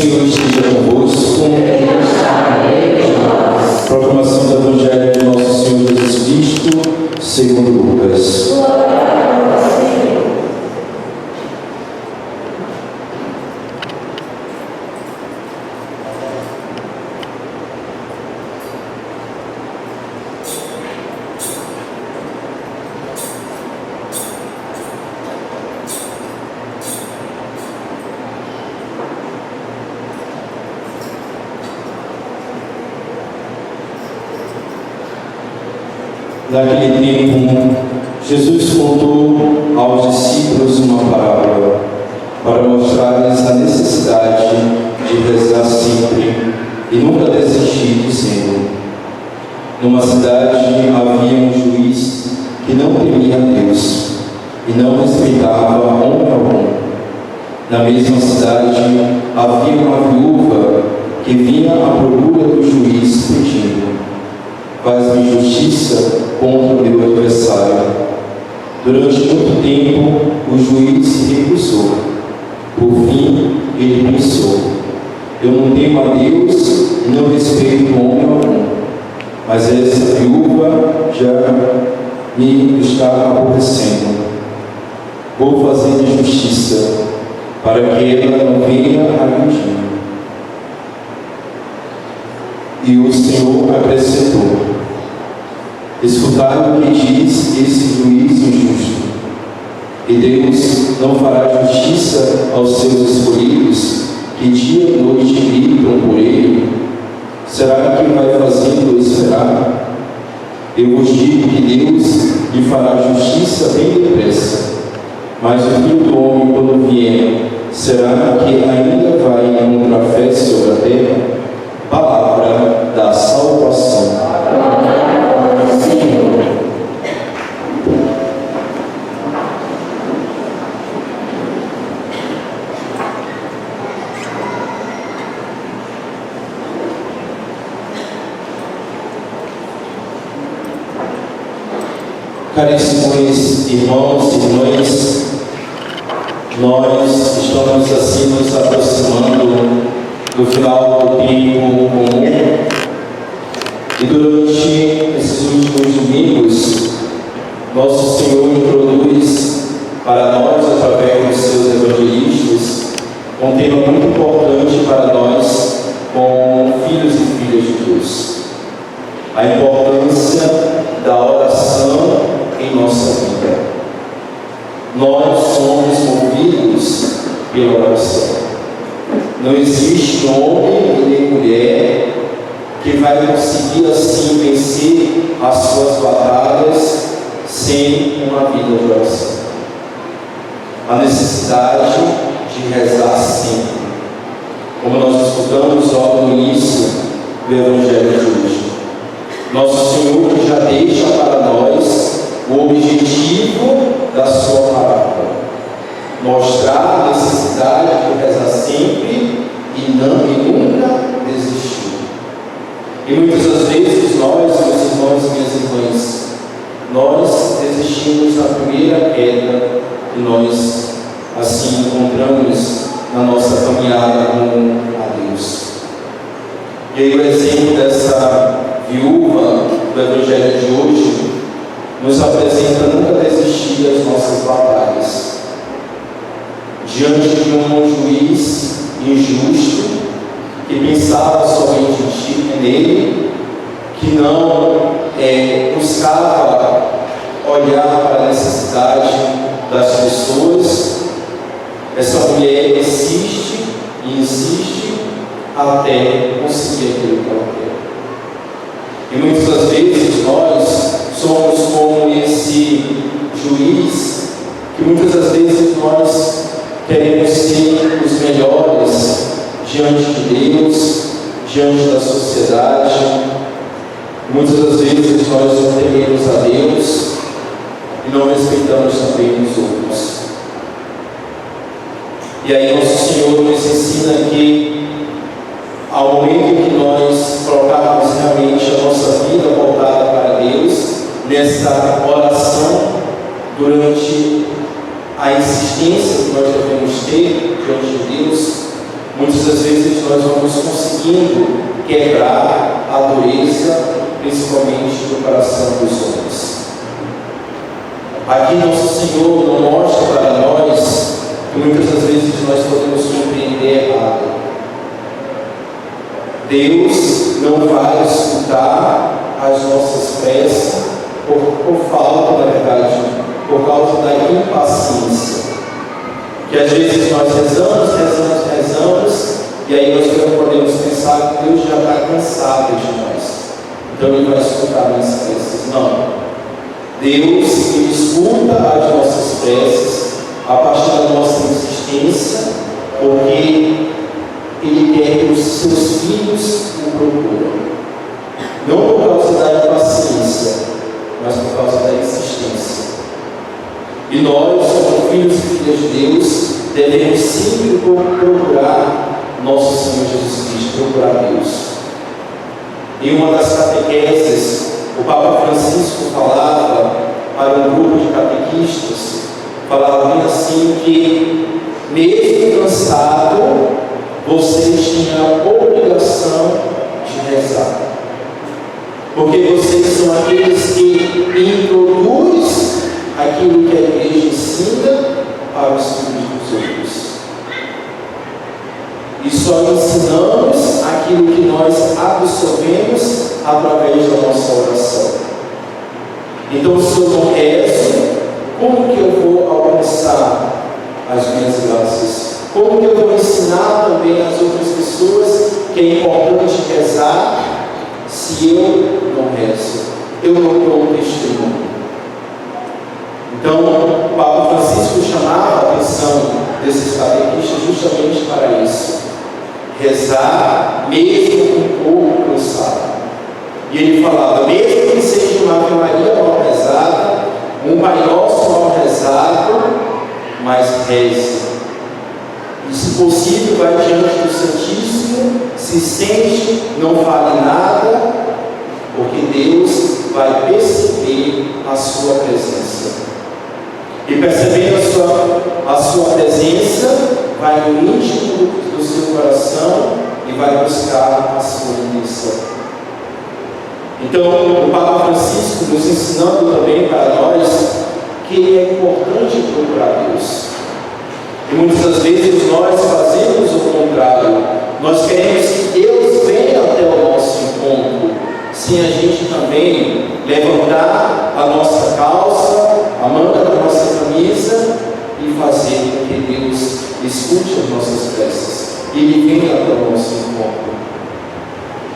Senhor esteja convosco. Proclamação do Evangelho de nosso Senhor Jesus Cristo, segundo Lucas. Naquele tempo, Jesus contou aos discípulos uma parábola para mostrar-lhes a necessidade de rezar sempre e nunca desistir, dizendo: numa cidade havia um juiz que não temia a Deus e não respeitava homem algum. Na mesma cidade havia uma viúva que vinha à procura do juiz pedindo: faz-me justiça contra o meu adversário. Durante muito tempo o juiz se recusou. Por fim ele pensou: eu não temo a Deus e não respeito homem algum, mas essa viúva já me está aborrecendo. Vou fazer-lhe justiça para que ela não venha agredir. E o Senhor acrescentou: escutaram o que diz esse juiz injusto. E Deus não fará justiça aos seus escolhidos, que dia e noite gritam por ele? Será que vai fazê-lo esperar? Eu vos digo que Deus lhe fará justiça bem depressa. Mas o Filho do Homem, quando vier, será que ainda vai encontrar fé sobre a terra? Palavra da salvação. Caríssimos irmãos e irmãs, nós estamos assim nos aproximando do final do tempo comum e durante esses últimos domingos nosso Senhor introduz para nós, através dos seus evangelistas, um tema muito importante para nós como filhos e filhas de Deus: a importância da oração em nossa vida. Nós somos movidos pela oração. Não existe homem e nem mulher que vai conseguir assim vencer as suas batalhas sem uma vida de oração. A necessidade de rezar sempre, como nós escutamos logo no início do Evangelho de hoje. Nosso Senhor já deixa para nós o objetivo da sua parábola: mostrar a necessidade de rezar sempre e nunca desistir. E muitas das vezes nós, meus irmãos e minhas irmãs, nós desistimos na primeira queda que nós assim encontramos na nossa caminhada com a Deus. E aí o exemplo dessa viúva do Evangelho de hoje nos apresenta nunca desistir das nossas batalhas. Diante de um juiz injusto, que pensava somente nele, que não buscava olhar para a necessidade das pessoas, essa mulher insiste e insiste até conseguir aquilo que ela quer. E muitas das vezes nós somos como esse juiz, que muitas das vezes nós queremos ser os melhores diante de Deus, diante da sociedade. Muitas das vezes nós não tememos a Deus e não respeitamos também os outros. E aí nosso Senhor nos ensina que ao momento em que nós colocarmos realmente a nossa vida voltada para Deus, nessa oração, durante a insistência que nós devemos ter diante de Deus, muitas das vezes nós vamos conseguindo quebrar a dureza, principalmente do coração dos homens. Aqui nosso Senhor não mostra para nós que muitas das vezes nós podemos compreender errado. Deus não vai escutar as nossas preces por falta, na verdade, por causa da impaciência. Que às vezes nós rezamos, e aí nós podemos pensar que Deus já está cansado de nós. Então Ele vai escutar nossas preces. Não. Deus, Ele escuta as nossas preces a partir da nossa insistência, porque Ele quer que os seus filhos o procurem. Não por causa da impaciência, mas por causa da insistência. E nós, como filhos e filhas de Deus, devemos sempre procurar nosso Senhor Jesus Cristo, procurar Deus. Em uma das catequeses, o Papa Francisco falava para um grupo de catequistas, falava bem assim que, mesmo cansado, vocês tinham a obrigação de rezar. Porque vocês são aqueles que introduzem aquilo que a igreja ensina para os filhos dos outros. E só ensinamos aquilo que nós absorvemos através da nossa oração. Então, se eu não rezo, como que eu vou alcançar as minhas graças? Como que eu vou ensinar também às outras pessoas que é importante rezar se eu não rezo? Eu não dou testemunho. Então, o Papa Francisco chamava a atenção desses catequistas justamente para isso. Rezar mesmo um pouco cansado. E ele falava, mesmo que seja uma Ave Maria mal rezada, um Pai Nosso mal rezado, mas reze. E se possível, vai diante do Santíssimo, se sente, não fale nada, porque Deus vai perceber a sua presença. E percebendo a sua presença, vai no íntimo do seu coração e vai buscar a sua intenção. Então, o Papa Francisco nos ensinando também para nós que é importante procurar Deus. E muitas das vezes nós fazemos o contrário. Nós queremos que Deus venha até o nosso encontro, sem a gente também levantar a nossa calça, a manga da nossa camisa e fazer com que Deus escute as nossas preces e Ele venha até o nosso encontro.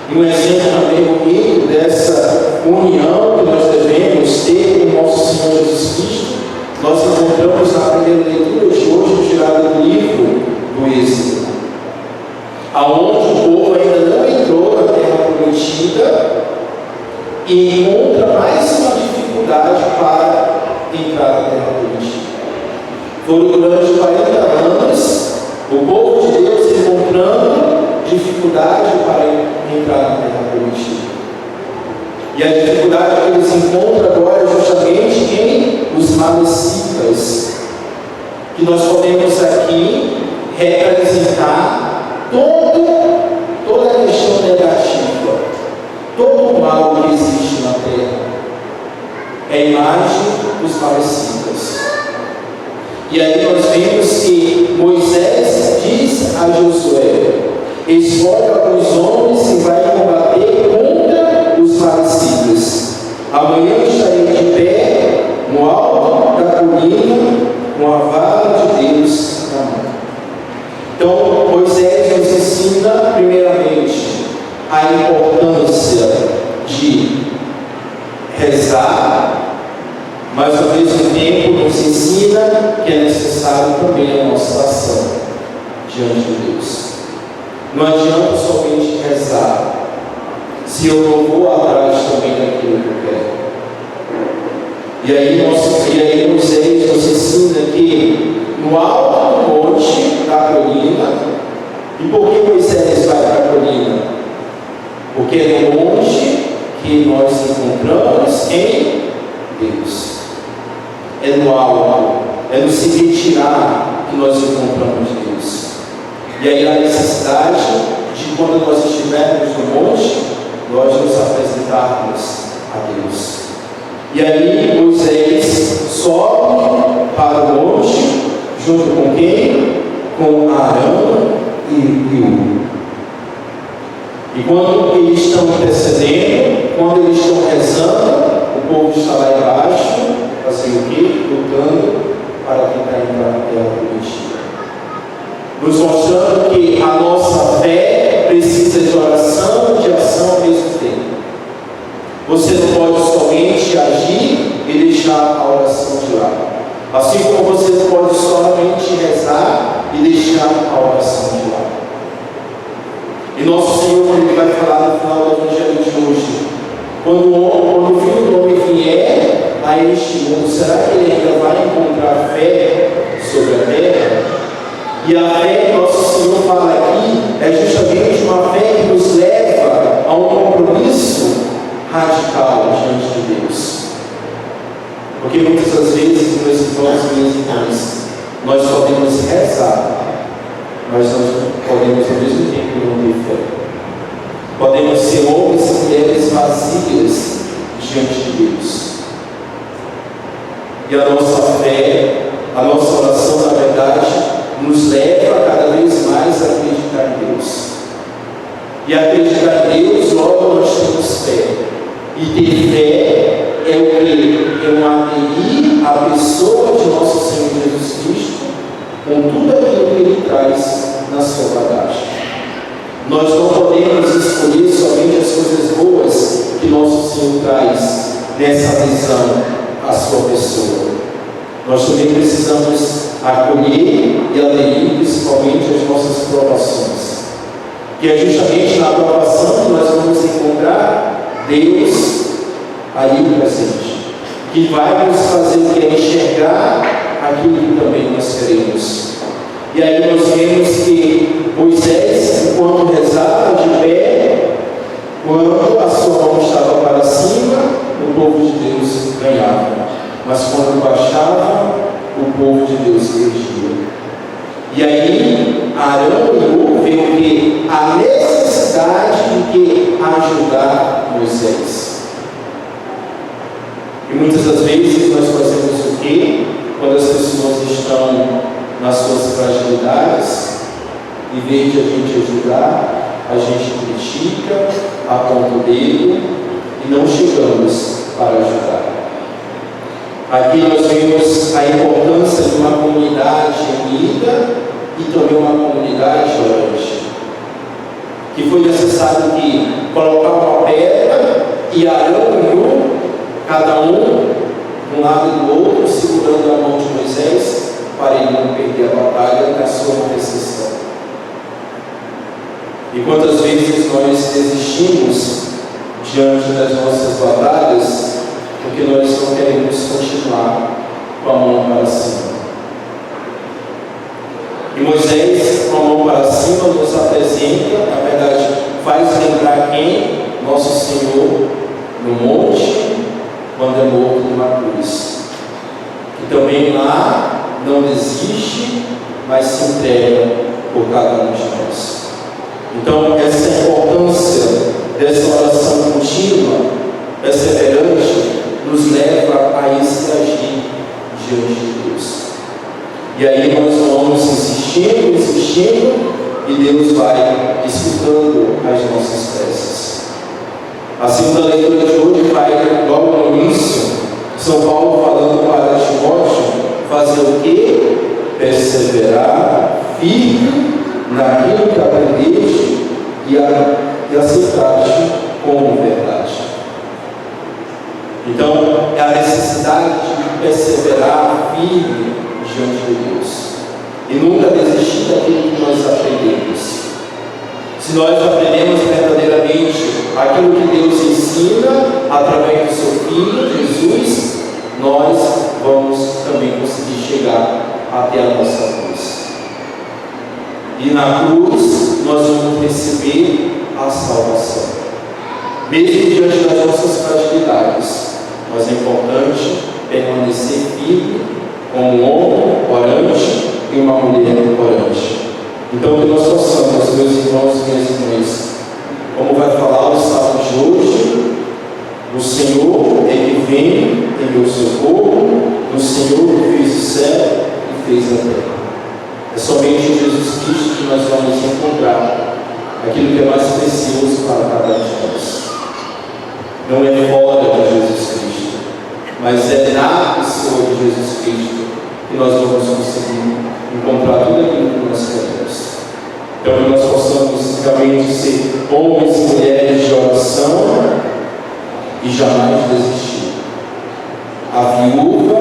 E um exemplo também bonito dessa união que nós devemos ter com o nosso Senhor Jesus Cristo, nós encontramos na primeira leitura de hoje, tirada do livro do Êxodo, aonde o povo ainda não entrou na terra prometida e encontra mais uma dificuldade para entrar na terra prometida. Foram durante 40 anos o povo de Deus encontrando dificuldade para entrar na terra prometida. E a dificuldade que eles encontram agora é justamente em os malecitas, que nós podemos aqui representar toda a questão negativa, todo o mal que existe na terra. É a imagem dos malecitas. E aí nós vemos que Moisés diz a Josué: escolha os homens e vai combater contra os malecitas. Amanhã estarei de pé no alto da colina com a vara de Deus na mão. Então Moisés nos ensina primeiramente a importância de rezar, mas ao mesmo tempo nos ensina que é necessário também a nossa ação diante de Deus. Não adianta somente rezar se eu não vou atrás também daquilo que eu quero. E aí Moisés nos ensina que no alto do monte da colina, e por que Moisés vai para a colina? Porque é no monte que nós encontramos em Deus. É no alto, é no se retirar que nós encontramos Deus. E aí a necessidade de, quando nós estivermos no monte, nós nos apresentarmos a Deus. E aí Moisés sobe para o monte, junto com quem? Com Arão e Hur. E quando eles estão intercedendo, quando eles estão rezando, o povo está lá embaixo, fazendo o quê? Lutando para tentar entrar na terra prometida. Nos mostrando que a nossa fé precisa de oração e de ação ao mesmo tempo. Você não pode somente agir e deixar a oração de lado. Assim como você não pode somente rezar e deixar a oração de lado. E nosso Senhor, quando Ele vai falar no final do Evangelho de hoje, quando o Filho do Homem vier a este mundo, será que Ele ainda vai encontrar fé sobre a terra? E a fé que nosso Senhor fala aqui é justamente uma fé que nos leva a um compromisso radical diante de Deus. Porque muitas das vezes, meus irmãos e minhas irmãs, nós podemos rezar, mas nós podemos ao mesmo tempo não ter fé. Podemos ser homens e mulheres vazias diante de Deus. E a nossa fé, a nossa oração, na verdade, nos leva cada vez mais a acreditar em Deus. E acreditar em Deus, logo nós temos fé. E ter fé é o que? É um aderir à pessoa de nosso Senhor Jesus Cristo, com tudo aquilo que Ele traz na sua bagagem. Nós não podemos escolher somente as coisas boas que nosso Senhor traz nessa adesão à sua pessoa. Nós também precisamos acolher e aderir principalmente às nossas provações, que é justamente na provação que nós vamos encontrar Deus ali presente, que vai nos fazer enxergar aquilo que também nós queremos. E aí nós vemos que Moisés, enquanto rezava de pé, quando a sua mão estava para cima, o povo de Deus ganhava. Mas quando baixava, o povo de Deus perdia. E aí, Arão e Hur veem o que? A necessidade de que ajudar Moisés. E muitas das vezes nós fazemos o que? Quando as pessoas estão nas suas fragilidades, em vez de a gente ajudar, a gente critica, aponta o dedo e não chegamos para ajudar. Aqui nós vemos a importância de uma comunidade unida e também uma comunidade orante. Que foi necessário que colocar uma pedra e Arão e Hur, cada um de um lado e do outro, segurando a mão de Moisés, para ele não perder a batalha na sua intercessão. E quantas vezes nós desistimos diante das nossas batalhas, porque nós não queremos continuar com a mão para cima. E Moisés, com a mão para cima, nos apresenta, na verdade, faz lembrar quem? Nosso Senhor no monte, quando é morto numa cruz. E também lá não desiste, mas se entrega por cada um de nós. Então, essa importância dessa oração contínua, perseverante, nos leva a esse agir diante de Deus. E aí nós vamos insistindo, e Deus vai escutando as nossas preces. A segunda leitura de hoje vai, logo no início, São Paulo falando para Timóteo, fazer o quê? Perseverar firme naquilo que aprendeste e aceitaste como verdade. Então, é a necessidade de perseverar firme diante de Deus e nunca desistir daquilo que nós aprendemos. Se nós aprendemos verdadeiramente aquilo que Deus ensina através do seu Filho, Jesus, nós vamos também conseguir chegar até a nossa cruz. E na cruz nós vamos receber a salvação, mesmo diante das nossas fragilidades. Mas é importante permanecer firme como um homem orante e uma mulher orante. Então, que nós possamos, meus irmãos e minhas irmãs, como vai falar o sábado de hoje, o Senhor é que vem, enviou o seu povo, o Senhor que fez o céu e fez a terra. É somente em Jesus Cristo que nós vamos encontrar aquilo que é mais precioso para cada um de nós. Não é fora de Jesus Cristo, mas é na pessoa de Jesus Cristo que nós vamos conseguir encontrar tudo aquilo que nós queremos. Então, que nós possamos realmente ser homens e mulheres de oração e jamais desistir. A viúva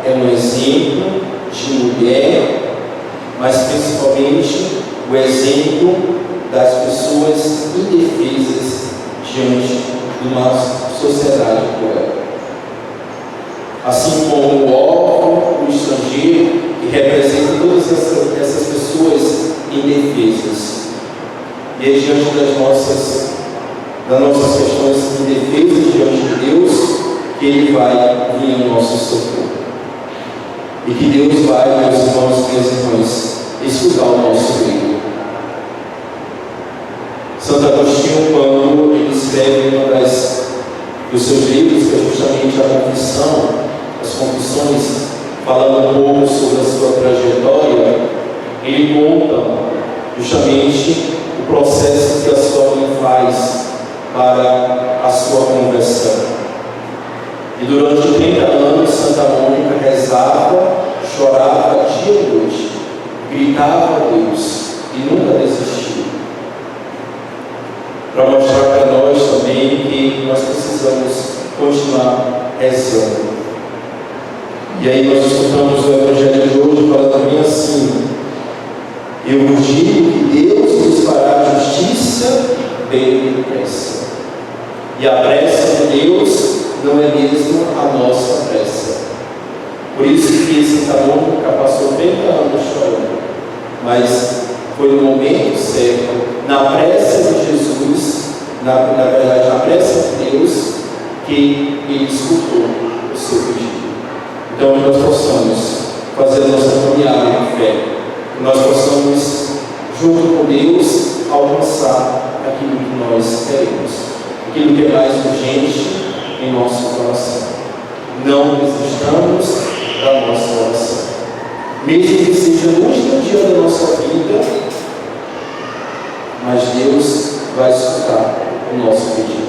é um exemplo de mulher, mas principalmente o exemplo das pessoas indefesas diante de uma sociedade cruel. Assim como o órfão, o estrangeiro, que representa todas essas pessoas indefesas. E é diante das nossas questões indefesas diante de Deus que Ele vai vir ao nosso socorro. E que Deus vai, meus irmãos e minhas irmãs, escutar o nosso grito. Santo Agostinho, quando ele escreve um dos seus livros, que é justamente a confissão, as confissões, falando um pouco sobre a sua trajetória, ele conta justamente o processo que a sua mãe faz para a sua conversão. E durante 30 anos, Santa Mônica rezava, chorava dia e noite, gritava a Deus e nunca desistiu. Para mostrar para nós também que nós precisamos continuar rezando. E aí nós escutamos o Evangelho de hoje falando bem assim: eu vos digo que Deus nos fará justiça bem depressa. E a pressa de Deus não é mesmo a nossa pressa. Por isso que Santa Mônica passou 30 anos chorando, mas foi no momento certo, na pressa de Jesus, na verdade, na pressa de Deus, que Ele escutou o seu pedido. Então, que nós possamos fazer a nossa caminhada em fé, que nós possamos, junto com Deus, alcançar aquilo que nós queremos, aquilo que é mais urgente em nosso coração. Não desistamos da nossa oração, mesmo que seja no último dia da nossa vida, mas Deus vai escutar o nosso pedido.